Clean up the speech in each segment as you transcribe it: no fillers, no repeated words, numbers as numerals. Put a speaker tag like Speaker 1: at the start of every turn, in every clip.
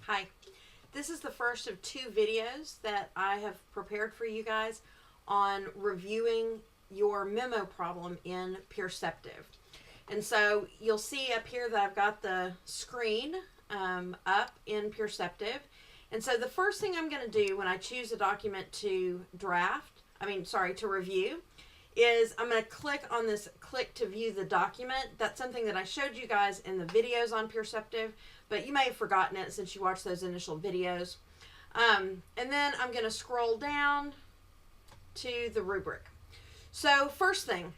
Speaker 1: Hi. This is the first of 2 videos that I have prepared for you guys on reviewing your memo problem in Peerceptiv. And so you'll see up here that I've got the screen up in Peerceptiv. And so the first thing I'm going to do when I choose a document to to review, is I'm going to click on this click to view the document. That's something that I showed you guys in the videos on Peerceptiv, but you may have forgotten it since you watched those initial videos. And then I'm going to scroll down to the rubric. So first thing,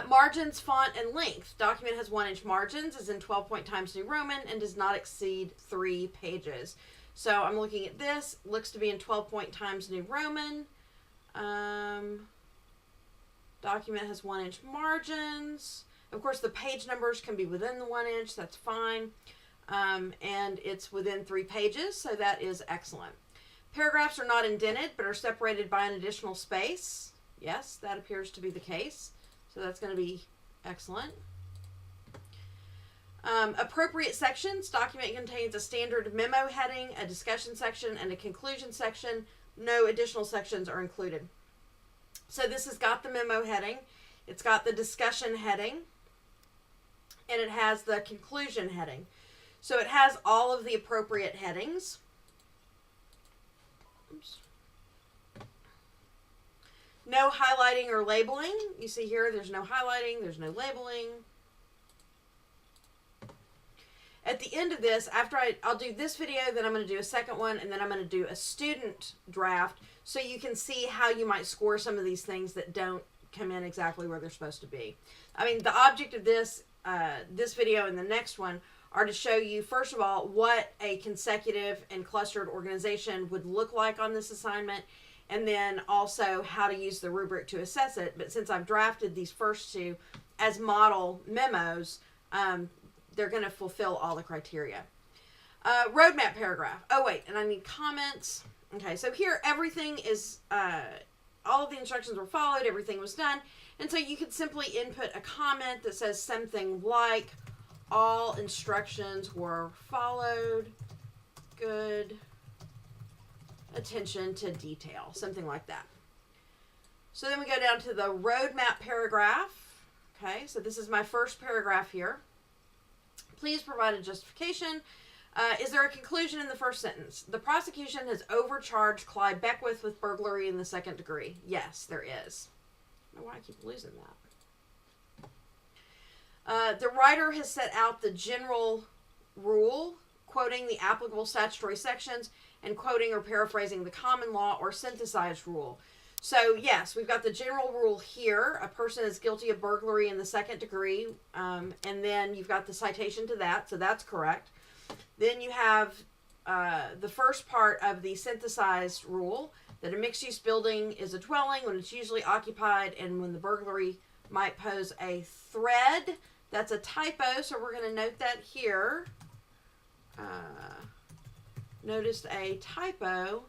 Speaker 1: margins, font, and length. Document has 1-inch margins, is in 12-point Times New Roman, and does not exceed 3 pages. So I'm looking at this, looks to be in 12-point Times New Roman. Document has 1-inch margins. Of course, the page numbers can be within the 1 inch. That's fine. And it's within 3 pages, so that is excellent. Paragraphs are not indented, but are separated by an additional space. Yes, that appears to be the case. So that's going to be excellent. Appropriate sections. Document contains a standard memo heading, a discussion section, and a conclusion section. No additional sections are included. So this has got the memo heading, it's got the discussion heading, and it has the conclusion heading. So it has all of the appropriate headings. Oops. No highlighting or labeling. You see here, there's no highlighting, there's no labeling. At the end of this, after I'll do this video, then I'm going to do a second one, and then I'm going to do a student draft, so you can see how you might score some of these things that don't come in exactly where they're supposed to be. I mean, the object of this video and the next one are to show you, first of all, what a consecutive and clustered organization would look like on this assignment, and then also how to use the rubric to assess it. But since I've drafted these first 2 as model memos, they're going to fulfill all the criteria. Roadmap paragraph. Oh, wait, and I need comments. Okay, so here everything is, all of the instructions were followed, everything was done. And so you could simply input a comment that says something like, all instructions were followed, good attention to detail, something like that. So then we go down to the roadmap paragraph. Okay, so this is my first paragraph here. Please provide a justification. Is there a conclusion in the first sentence? The prosecution has overcharged Clyde Beckwith with burglary in the 2nd degree. Yes, there is. I don't know why I keep losing that. The writer has set out the general rule, quoting the applicable statutory sections, and quoting or paraphrasing the common law or synthesized rule. So, yes, we've got the general rule here. A person is guilty of burglary in the 2nd degree, and then you've got the citation to that, so that's correct. Then you have the first part of the synthesized rule, that a mixed-use building is a dwelling when it's usually occupied and when the burglary might pose a threat. That's a typo, so we're going to note that here. Noticed a typo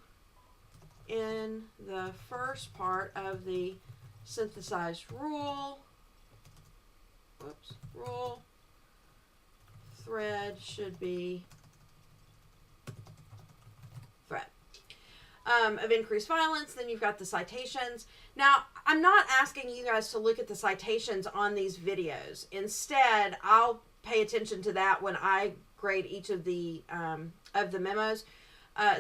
Speaker 1: in the first part of the synthesized rule. Whoops, rule. Thread should be threat. Of increased violence. Then you've got the citations. Now, I'm not asking you guys to look at the citations on these videos. Instead, I'll pay attention to that when I grade each of the memos.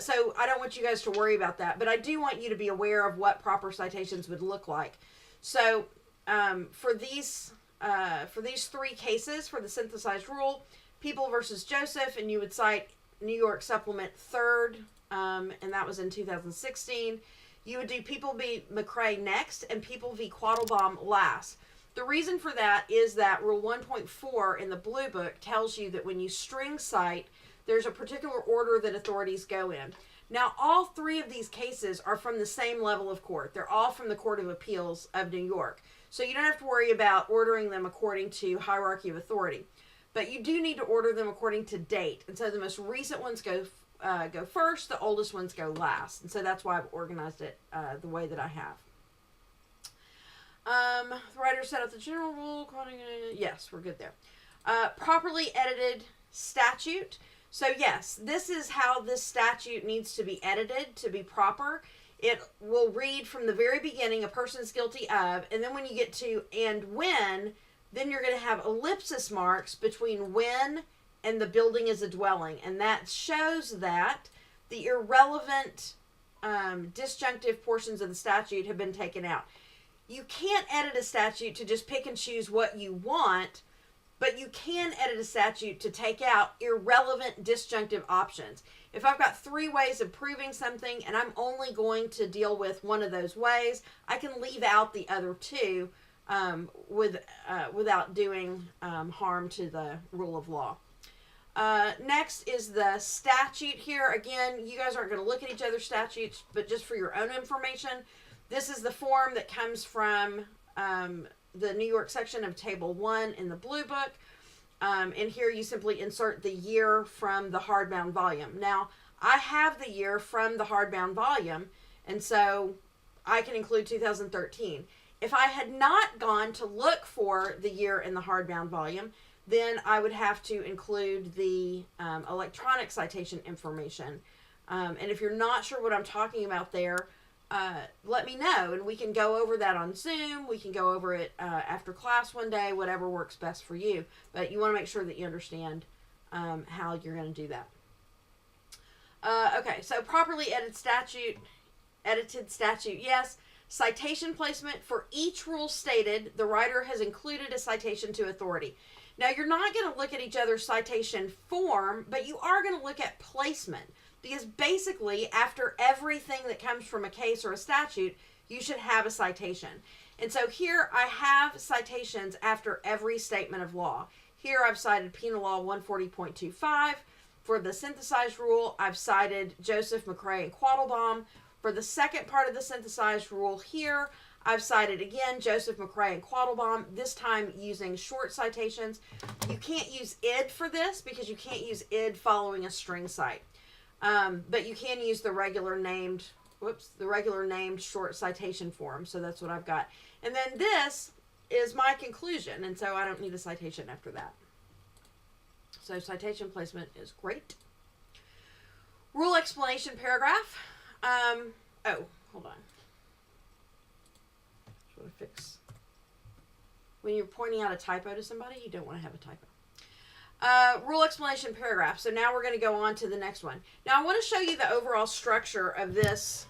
Speaker 1: So I don't want you guys to worry about that, but I do want you to be aware of what proper citations would look like. So for these 3 cases for the synthesized rule, People versus Joseph, and you would cite New York Supplement 3rd, and that was in 2016. You would do People v. McCrae next, and People v. Quattlebaum last. The reason for that is that Rule 1.4 in the Blue Book tells you that when you string cite, there's a particular order that authorities go in. Now, all 3 of these cases are from the same level of court. They're all from the Court of Appeals of New York. So you don't have to worry about ordering them according to hierarchy of authority. But you do need to order them according to date. And so the most recent ones go first, the oldest ones go last. And so that's why I've organized it the way that I have. The writer set out the general rule. Yes, we're good there. Properly edited statute. So yes, this is how this statute needs to be edited to be proper. It will read from the very beginning, a person is guilty of, and then when you get to and when, then you're going to have ellipsis marks between when and the building is a dwelling. And that shows that the irrelevant disjunctive portions of the statute have been taken out. You can't edit a statute to just pick and choose what you want, but you can edit a statute to take out irrelevant disjunctive options. If I've got 3 ways of proving something and I'm only going to deal with one of those ways, I can leave out the other 2 without doing harm to the rule of law. Next is the statute here. Again, you guys aren't going to look at each other's statutes, but just for your own information, this is the form that comes from the New York section of Table 1 in the Blue Book. And here you simply insert the year from the hardbound volume. Now, I have the year from the hardbound volume, and so I can include 2013. If I had not gone to look for the year in the hardbound volume, then I would have to include the electronic citation information. And if you're not sure what I'm talking about there, let me know, and we can go over that on Zoom. We can go over it after class one day, whatever works best for you. But you want to make sure that you understand how you're going to do that. Okay, so properly edited statute, yes. Citation placement: for each rule stated, the writer has included a citation to authority. Now, you're not going to look at each other's citation form, but you are going to look at placement. Because basically, after everything that comes from a case or a statute, you should have a citation. And so here I have citations after every statement of law. Here I've cited Penal Law 140.25. For the synthesized rule, I've cited Joseph, McRae, and Quattlebaum. For the second part of the synthesized rule here, I've cited again Joseph, McRae, and Quattlebaum, this time using short citations. You can't use id for this because you can't use id following a string cite. But you can use the regular named short citation form. So that's what I've got. And then this is my conclusion. And so I don't need a citation after that. So citation placement is great. Rule explanation paragraph. Hold on. Just want to fix. When you're pointing out a typo to somebody, you don't want to have a typo. Rule explanation paragraph. So now we're going to go on to the next one. Now I want to show you the overall structure of this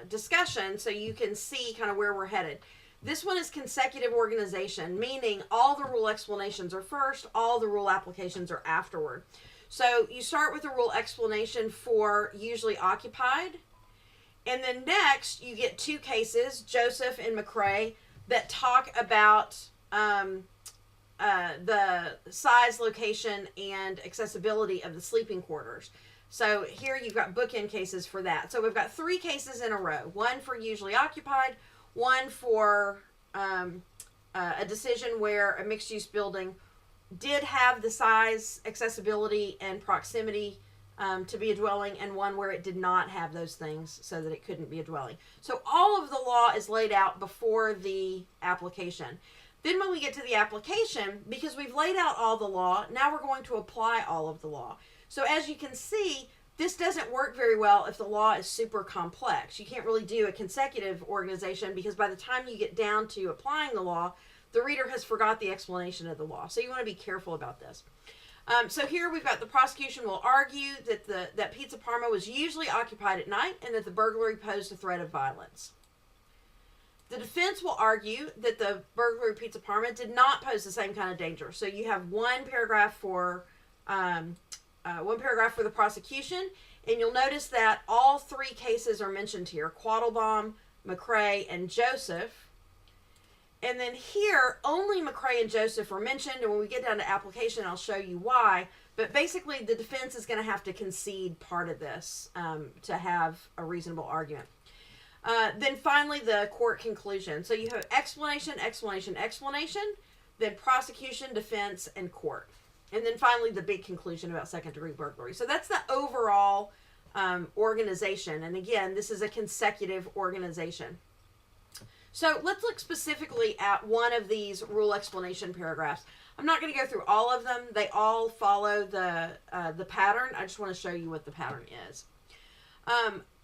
Speaker 1: discussion so you can see kind of where we're headed. This one is consecutive organization, meaning all the rule explanations are first, all the rule applications are afterward. So you start with the rule explanation for usually occupied, and then next you get 2 cases, Joseph and McRae, that talk about the size, location, and accessibility of the sleeping quarters. So here you've got bookend cases for that. So we've got 3 cases in a row. One for usually occupied, one for a decision where a mixed-use building did have the size, accessibility, and proximity to be a dwelling, and one where it did not have those things so that it couldn't be a dwelling. So all of the law is laid out before the application. Then when we get to the application, because we've laid out all the law, now we're going to apply all of the law. So as you can see, this doesn't work very well if the law is super complex. You can't really do a consecutive organization because by the time you get down to applying the law, the reader has forgot the explanation of the law. So you want to be careful about this. So here we've got the prosecution will argue that Pizza Parma was usually occupied at night and that the burglary posed a threat of violence. The defense will argue that the burglary of Pizza Parma did not pose the same kind of danger. So you have one paragraph for the prosecution, and you'll notice that all 3 cases are mentioned here: Quattlebaum, McRae, and Joseph. And then here, only McRae and Joseph are mentioned, and when we get down to application, I'll show you why. But basically, the defense is going to have to concede part of this to have a reasonable argument. Then finally, the court conclusion. So you have explanation, explanation, explanation, then prosecution, defense, and court. And then finally, the big conclusion about second-degree burglary. So that's the overall organization. And again, this is a consecutive organization. So let's look specifically at one of these rule explanation paragraphs. I'm not going to go through all of them. They all follow the pattern. I just want to show you what the pattern is.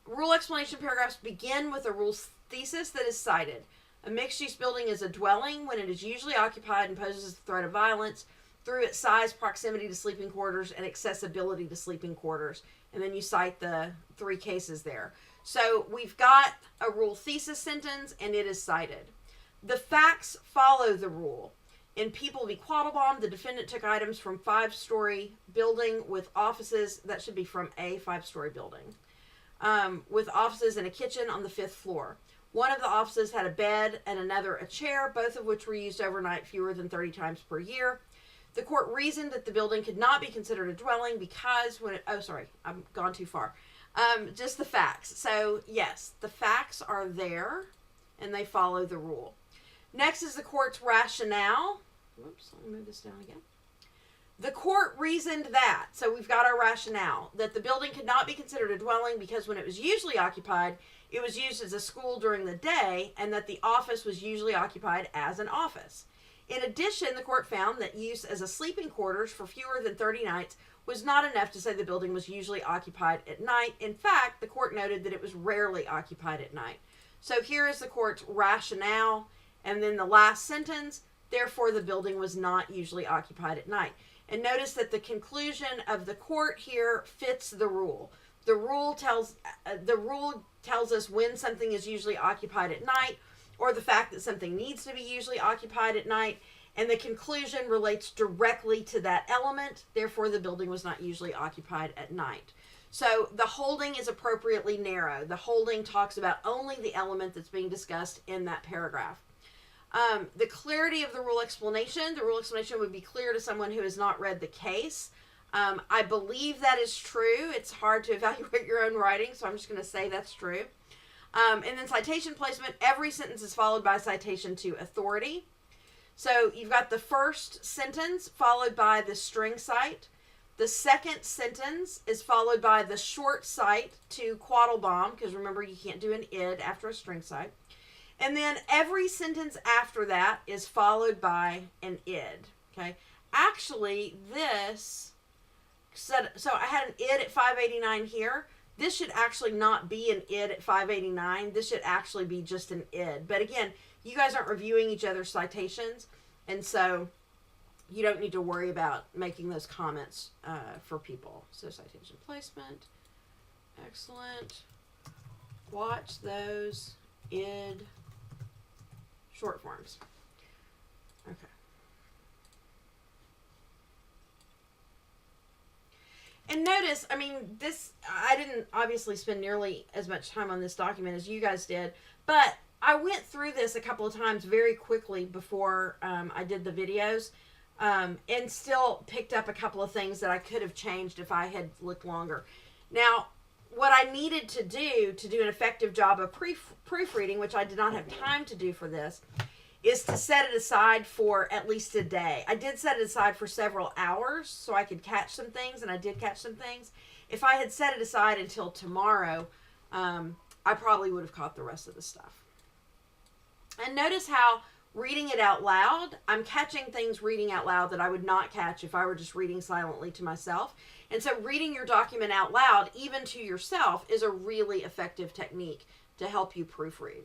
Speaker 1: Rule explanation paragraphs begin with a rule thesis that is cited. A mixed-use building is a dwelling when it is usually occupied and poses the threat of violence through its size, proximity to sleeping quarters, and accessibility to sleeping quarters. And then you cite the 3 cases there. So we've got a rule thesis sentence, and it is cited. The facts follow the rule. In People v. Quattlebaum, the defendant took items from 5-story building with offices, that should be from a 5-story building, with offices and a kitchen on the 5th floor. One of the offices had a bed and another a chair, both of which were used overnight fewer than 30 times per year. The court reasoned that the building could not be considered a dwelling because when it, I've gone too far. Just the facts. So yes, the facts are there and they follow the rule. Next is the court's rationale. Whoops, let me move this down again. The court reasoned that, so we've got our rationale, that the building could not be considered a dwelling because when it was usually occupied, it was used as a school during the day, and that the office was usually occupied as an office. In addition, the court found that use as a sleeping quarters for fewer than 30 nights was not enough to say the building was usually occupied at night. In fact, the court noted that it was rarely occupied at night. So here is the court's rationale, and then the last sentence, therefore the building was not usually occupied at night. And notice that the conclusion of the court here fits the rule. The rule tells us when something is usually occupied at night, or the fact that something needs to be usually occupied at night, and the conclusion relates directly to that element. Therefore, the building was not usually occupied at night. So the holding is appropriately narrow. The holding talks about only the element that's being discussed in that paragraph. The clarity of the rule explanation would be clear to someone who has not read the case. I believe that is true. It's hard to evaluate your own writing, so I'm just going to say that's true. And then citation placement, every sentence is followed by a citation to authority. So you've got the first sentence followed by the string cite. The second sentence is followed by the short cite to Quattlebaum, because remember you can't do an id after a string cite. And then every sentence after that is followed by an id. Okay. Actually, this said, so I had an id at 589 here. This should actually not be an id at 589. This should actually be just an id. But again, you guys aren't reviewing each other's citations, and so you don't need to worry about making those comments for people. So citation placement, excellent. Watch those id short forms. Okay. And notice, I mean, this, I didn't obviously spend nearly as much time on this document as you guys did, but I went through this a couple of times very quickly before I did the videos, and still picked up a couple of things that I could have changed if I had looked longer. Now, what I needed to do an effective job of proofreading, which I did not have time to do for this, is to set it aside for at least a day. I did set it aside for several hours so I could catch some things, and I did catch some things. If I had set it aside until tomorrow, I probably would have caught the rest of the stuff. And notice how reading it out loud, I'm catching things reading out loud that I would not catch if I were just reading silently to myself. And so reading your document out loud, even to yourself, is a really effective technique to help you proofread.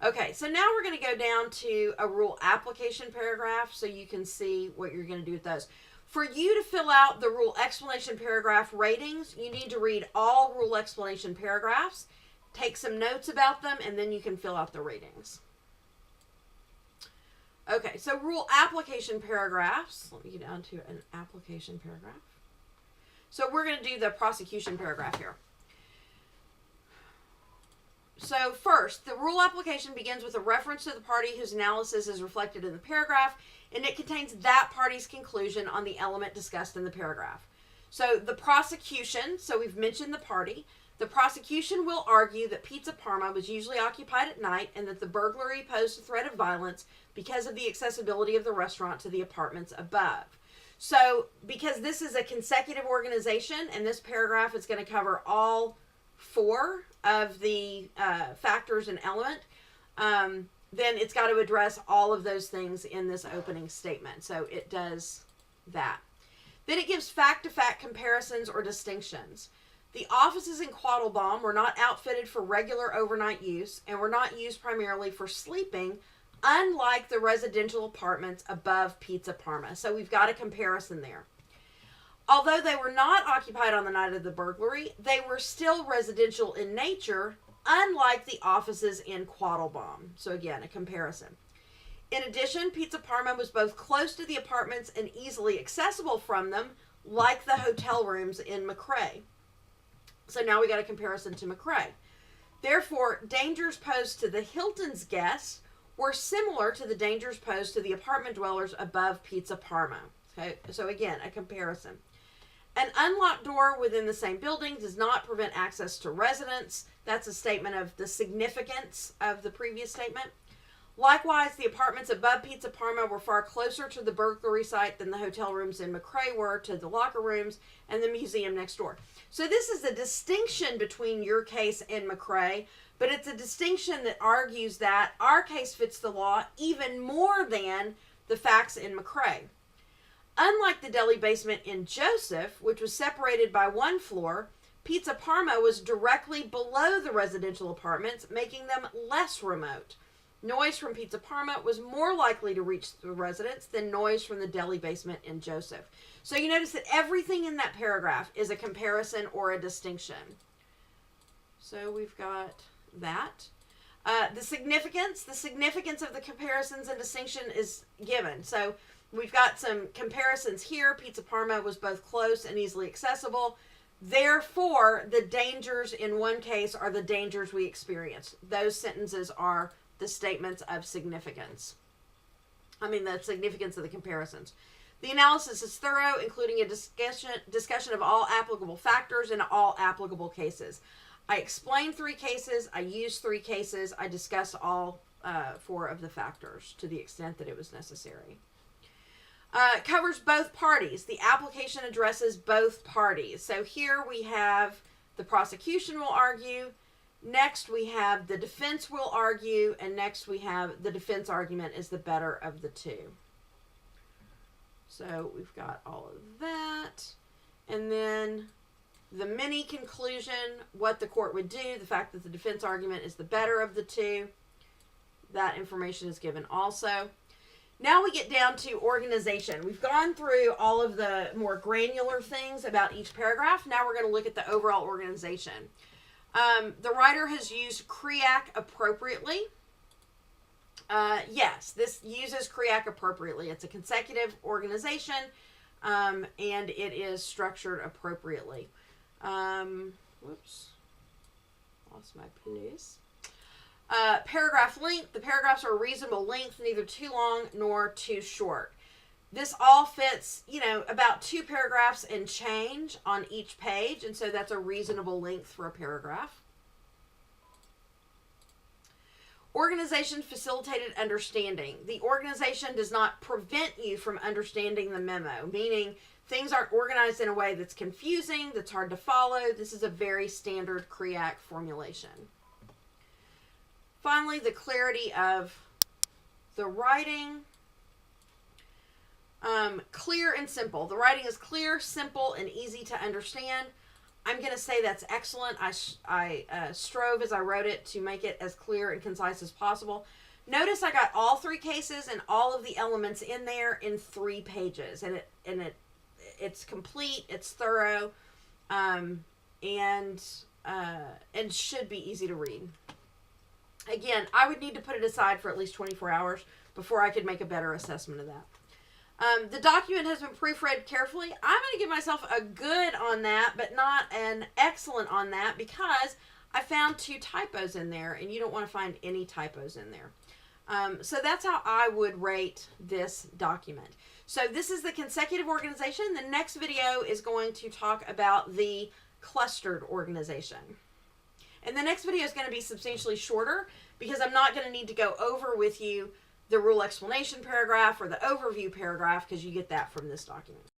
Speaker 1: Okay, so now we're going to go down to a rule application paragraph so you can see what you're going to do with those. For you to fill out the rule explanation paragraph ratings, you need to read all rule explanation paragraphs, take some notes about them, and then you can fill out the ratings. Okay, so rule application paragraphs. Let me get down to an application paragraph. So we're going to do the prosecution paragraph here. So first, the rule application begins with a reference to the party whose analysis is reflected in the paragraph, and it contains that party's conclusion on the element discussed in the paragraph. So the prosecution, so we've mentioned the party. The prosecution will argue that Pizza Parma was usually occupied at night and that the burglary posed a threat of violence because of the accessibility of the restaurant to the apartments above. So because this is a consecutive organization and this paragraph is going to cover all 4 of the factors and element, then it's got to address all of those things in this opening statement. So it does that. Then it gives fact-to-fact comparisons or distinctions. The offices in Quattlebaum were not outfitted for regular overnight use and were not used primarily for sleeping, unlike the residential apartments above Pizza Parma. So we've got a comparison there. Although they were not occupied on the night of the burglary, they were still residential in nature, unlike the offices in Quattlebaum. So again, a comparison. In addition, Pizza Parma was both close to the apartments and easily accessible from them, like the hotel rooms in McRae. So now we got a comparison to McRae. Therefore, dangers posed to the Hilton's guests were similar to the dangers posed to the apartment dwellers above Pizza Parma. Okay, so again, a comparison. An unlocked door within the same building does not prevent access to residents. That's a statement of the significance of the previous statement. Likewise, the apartments above Pizza Parma were far closer to the burglary site than the hotel rooms in McRae were to the locker rooms and the museum next door. So this is a distinction between your case and McRae, but it's a distinction that argues that our case fits the law even more than the facts in McRae. Unlike the deli basement in Joseph, which was separated by one floor, Pizza Parma was directly below the residential apartments, making them less remote. Noise from Pizza Parma was more likely to reach the residents than noise from the deli basement in Joseph. So you notice that everything in that paragraph is a comparison or a distinction. So we've got that. The significance of the comparisons and distinction is given. So we've got some comparisons here. Pizza Parma was both close and easily accessible. Therefore, the dangers in one case are the dangers we experience. Those sentences are the statements of significance. The significance of the comparisons. The analysis is thorough, including a discussion of all applicable factors in all applicable cases. I explained 3 cases. I used 3 cases. I discussed all 4 of the factors to the extent that it was necessary. Covers both parties. The application addresses both parties. So here we have the prosecution will argue. Next we have the defense will argue. And next we have the defense argument is the better of the 2. So we've got all of that. And then the mini conclusion, what the court would do, the fact that the defense argument is the better of the 2. That information is given also. Now we get down to organization. We've gone through all of the more granular things about each paragraph. Now we're going to look at the overall organization. The writer has used CREAC appropriately. Yes, this uses CREAC appropriately. It's a consecutive organization, and it is structured appropriately. Whoops. Lost my place. Paragraph length. The paragraphs are a reasonable length, neither too long nor too short. This all fits, about 2 paragraphs and change on each page, and so that's a reasonable length for a paragraph. Organization facilitated understanding. The organization does not prevent you from understanding the memo, meaning things aren't organized in a way that's confusing, that's hard to follow. This is a very standard CREAC formulation. Finally, the clarity of the writing. Clear and simple. The writing is clear, simple, and easy to understand. I'm going to say that's excellent. I strove as I wrote it to make it as clear and concise as possible. Notice I got all 3 cases and all of the elements in there in 3 pages, and it's complete, it's thorough, and should be easy to read. Again, I would need to put it aside for at least 24 hours before I could make a better assessment of that. The document has been proofread carefully. I'm going to give myself a good on that, but not an excellent on that, because I found 2 typos in there, and you don't want to find any typos in there. So that's how I would rate this document. So this is the consecutive organization. The next video is going to talk about the clustered organization. And the next video is going to be substantially shorter, because I'm not going to need to go over with you the rule explanation paragraph or the overview paragraph, because you get that from this document.